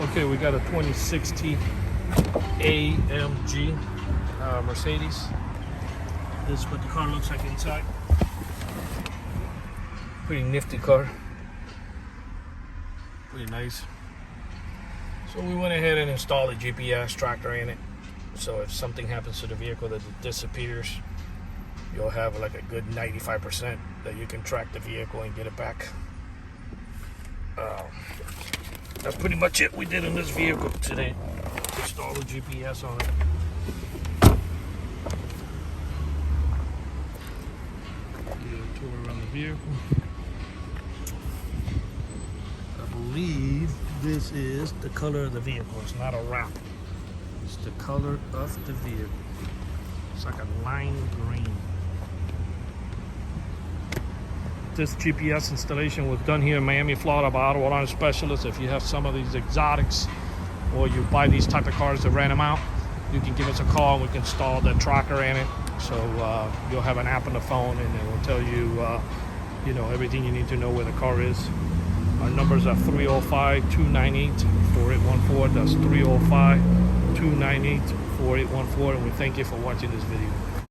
Okay, we got a 2060 AMG Mercedes. This is what the car looks like inside. Pretty nifty car. Pretty nice. So we went ahead and installed a GPS tracker in it. So if something happens to the vehicle that it disappears, you'll have like a good 95% that you can track the vehicle and get it back. That's pretty much it we did in this vehicle today. Install the GPS on it. Do a tour around the vehicle. I believe this is the color of the vehicle. It's not a wrap. It's the color of the vehicle. It's like a lime green. This GPS installation was done here in Miami, Florida by Auto Alarm Specialists. If you have some of these exotics or you buy these type of cars to rent them out, you can give us a call and we can install the tracker in it. So you'll have an app on the phone and it will tell you, everything you need to know where the car is. Our numbers are 305-298-4814. That's 305-298-4814. And we thank you for watching this video.